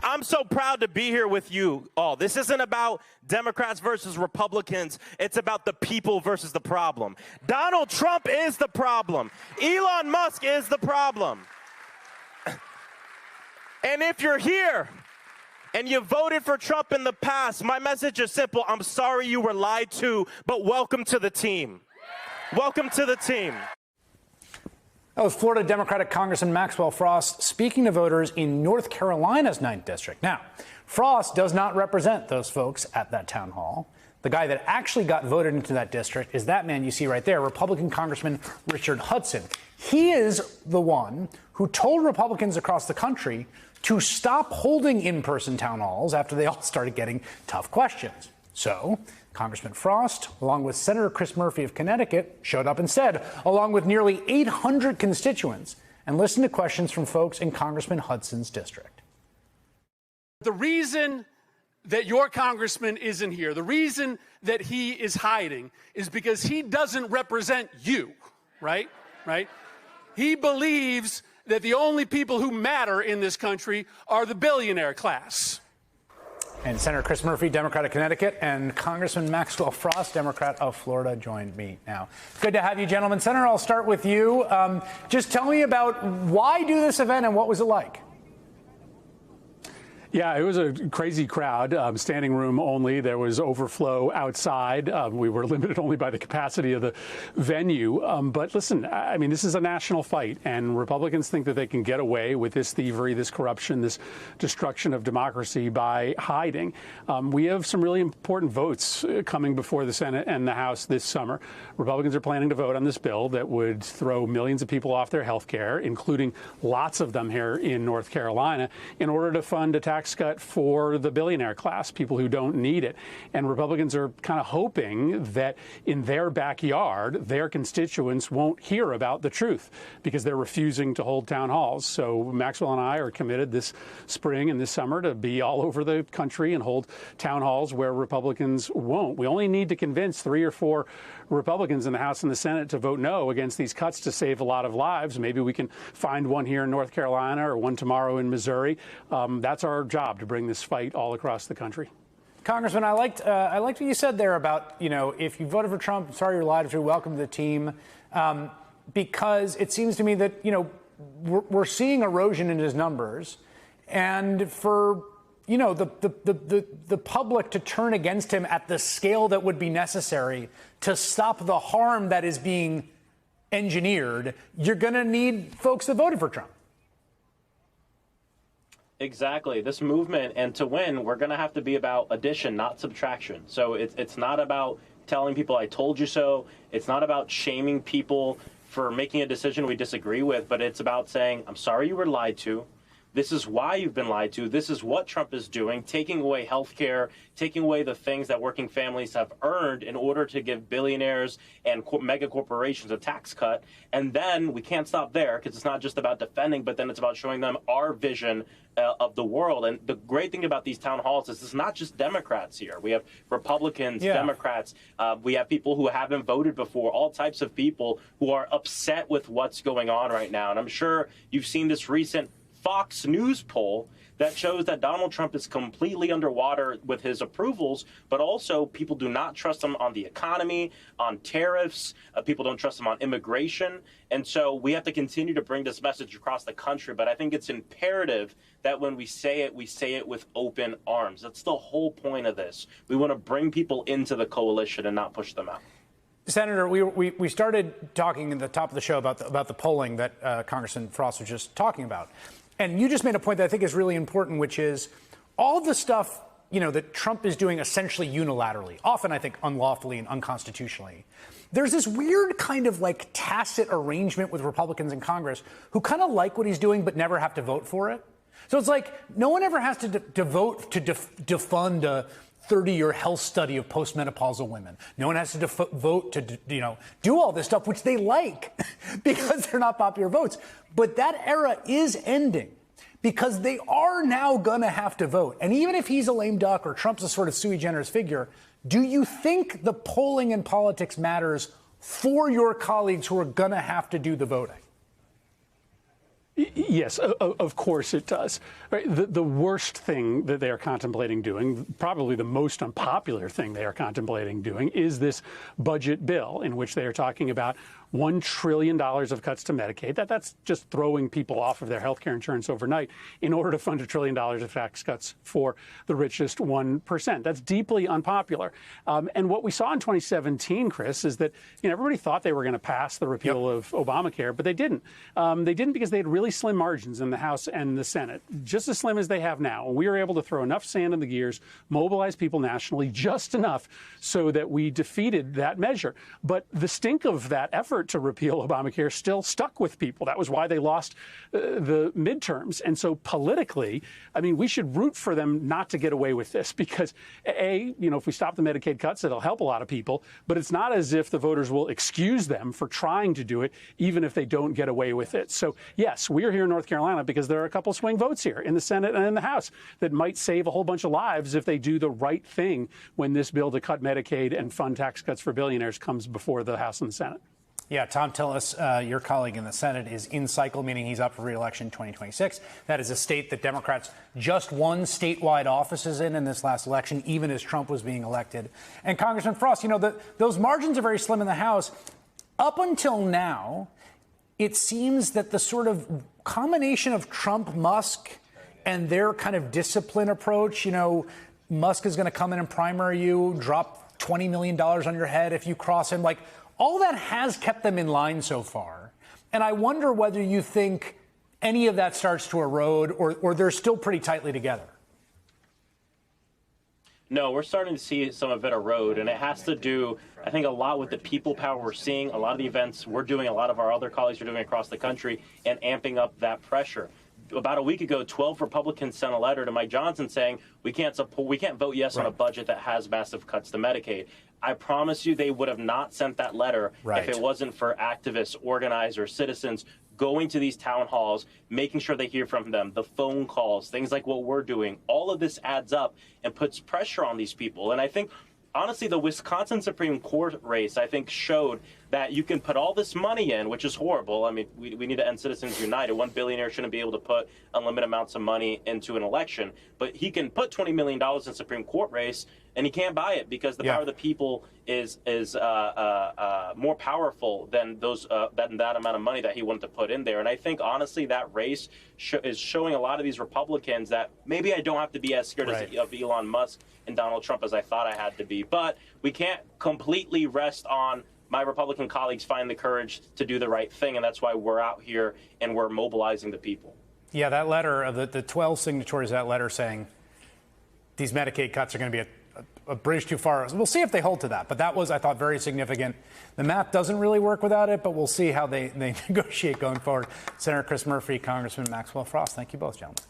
I'm so proud to be here with you all. This isn't about Democrats versus Republicans. It's about the people versus the problem. Donald Trump is the problem. Elon Musk is the problem. And if you're here and you voted for Trump in the past, my message is simple. I'm sorry you were lied to, but welcome to the team. Welcome to the team. That was Florida Democratic Congressman Maxwell Frost speaking to voters in North Carolina's 9th District. Now, Frost does not represent those folks at that town hall. The guy that actually got voted into that district is that man you see right there, Republican Congressman Richard Hudson. He is the one who told Republicans across the country to stop holding in-person town halls after they all started getting tough questions. So Congressman Frost, along with Senator Chris Murphy of Connecticut, showed up instead, along with nearly 800 constituents, and listened to questions from folks in Congressman Hudson's district. The reason that your congressman isn't here, the reason that he is hiding, is because he doesn't represent you, right? He believes that the only people who matter in this country are the billionaire class. And Senator Chris Murphy, Democrat of Connecticut, and Congressman Maxwell Frost, Democrat of Florida, joined me now. Good to have you, gentlemen. Senator, I'll start with you. Just tell me about why do this event and what was it like? Yeah, it was a crazy crowd, standing room only. There was overflow outside. We were limited only by the capacity of the venue. But listen, I mean, this is a national fight, and Republicans think that they can get away with this thievery, this corruption, this destruction of democracy by hiding. We have some really important votes coming before the Senate and the House this summer. Republicans are planning to vote on this bill that would throw millions of people off their health care, including lots of them here in North Carolina, in order to fund a tax cut for the billionaire class, people who don't need it. And Republicans are kind of hoping that in their backyard, their constituents won't hear about the truth because they're refusing to hold town halls. So Maxwell and I are committed this spring and this summer to be all over the country and hold town halls where Republicans won't. We only need to convince 3 or 4 Republicans in the House and the Senate to vote no against these cuts to save a lot of lives. Maybe we can find one here in North Carolina or one tomorrow in Missouri. That's our job, to bring this fight all across the country. Congressman, I liked what you said there about, if you voted for Trump, sorry you're lied to, welcome to the team, because it seems to me that, we're seeing erosion in his numbers, and for the public to turn against him at the scale that would be necessary to stop the harm that is being engineered, you're going to need folks that voted for Trump. Exactly. This movement, and to win, we're going to have to be about addition, not subtraction. So it's not about telling people I told you so. It's not about shaming people for making a decision we disagree with, but it's about saying, I'm sorry you were lied to. This is why you've been lied to. This is what Trump is doing, taking away health care, taking away the things that working families have earned in order to give billionaires and mega corporations a tax cut. And then we can't stop there because it's not just about defending, but then it's about showing them our vision of the world. And the great thing about these town halls is it's not just Democrats here. We have Republicans, Democrats. We have people who haven't voted before, all types of people who are upset with what's going on right now. And I'm sure you've seen this recent Fox News poll that shows that Donald Trump is completely underwater with his approvals, but also people do not trust him on the economy, on tariffs. People don't trust him on immigration. And so we have to continue to bring this message across the country. But I think it's imperative that when we say it with open arms. That's the whole point of this. We want to bring people into the coalition and not push them out. Senator, we started talking at the top of the show about the polling that Congressman Frost was just talking about. And you just made a point that I think is really important, which is all the stuff, that Trump is doing essentially unilaterally, often I think unlawfully and unconstitutionally. There's this weird kind of like tacit arrangement with Republicans in Congress who kind of like what he's doing but never have to vote for it. So it's like no one ever has to vote to defund a 30-year health study of postmenopausal women. No one has to vote to, do all this stuff, which they like because they're not popular votes. But that era is ending because they are now going to have to vote. And even if he's a lame duck or Trump's a sort of sui generis figure, do you think the polling in politics matters for your colleagues who are going to have to do the voting? Yes, of course it does. Right? The worst thing that they are contemplating doing, probably the most unpopular thing they are contemplating doing, is this budget bill in which they are talking about $1 trillion of cuts to Medicaid. That's just throwing people off of their health care insurance overnight in order to fund $1 trillion of tax cuts for the richest 1%. That's deeply unpopular. And what we saw in 2017, Chris, is that everybody thought they were going to pass the repeal of Obamacare, but they didn't. They didn't because they had really slim margins in the House and the Senate, just as slim as they have now. We were able to throw enough sand in the gears, mobilize people nationally, just enough so that we defeated that measure. But the stink of that effort to repeal Obamacare still stuck with people. That was why they lost the midterms. And so politically, I mean, we should root for them not to get away with this because, if we stop the Medicaid cuts, it'll help a lot of people. But it's not as if the voters will excuse them for trying to do it, even if they don't get away with it. So, yes, we are here in North Carolina because there are a couple swing votes here in the Senate and in the House that might save a whole bunch of lives if they do the right thing when this bill to cut Medicaid and fund tax cuts for billionaires comes before the House and the Senate. Yeah, Tom Tillis, your colleague in the Senate, is in cycle, meaning he's up for re-election in 2026. That is a state that Democrats just won statewide offices in this last election, even as Trump was being elected. And Congressman Frost, those margins are very slim in the House. Up until now, it seems that the sort of combination of Trump, Musk, and their kind of discipline approach, Musk is going to come in and primary you, drop $20 million on your head if you cross him, all that has kept them in line so far. And I wonder whether you think any of that starts to erode or they're still pretty tightly together. No, we're starting to see some of it erode, and it has to do, I think, a lot with the people power we're seeing, a lot of the events we're doing, a lot of our other colleagues are doing across the country, and amping up that pressure. About a week ago, 12 Republicans sent a letter to Mike Johnson saying we can't vote yes on a budget that has massive cuts to Medicaid. I promise you they would have not sent that letter if it wasn't for activists, organizers, citizens going to these town halls, making sure they hear from them, the phone calls, things like what we're doing. All of this adds up and puts pressure on these people. And I think, honestly, the Wisconsin Supreme Court race, I think, showed that you can put all this money in, which is horrible. I mean, we need to end Citizens United. One billionaire shouldn't be able to put unlimited amounts of money into an election. But he can put $20 million in a Supreme Court race, and he can't buy it because the power of the people is more powerful than that amount of money that he wanted to put in there. And I think, honestly, that race is showing a lot of these Republicans that maybe I don't have to be as scared of Elon Musk and Donald Trump as I thought I had to be. But we can't completely rest on my Republican colleagues find the courage to do the right thing, and that's why we're out here and we're mobilizing the people. Yeah, that letter, the 12 signatories of that letter saying these Medicaid cuts are going to be a bridge too far. We'll see if they hold to that, but that was, I thought, very significant. The math doesn't really work without it, but we'll see how they negotiate going forward. Senator Chris Murphy, Congressman Maxwell Frost, thank you both, gentlemen.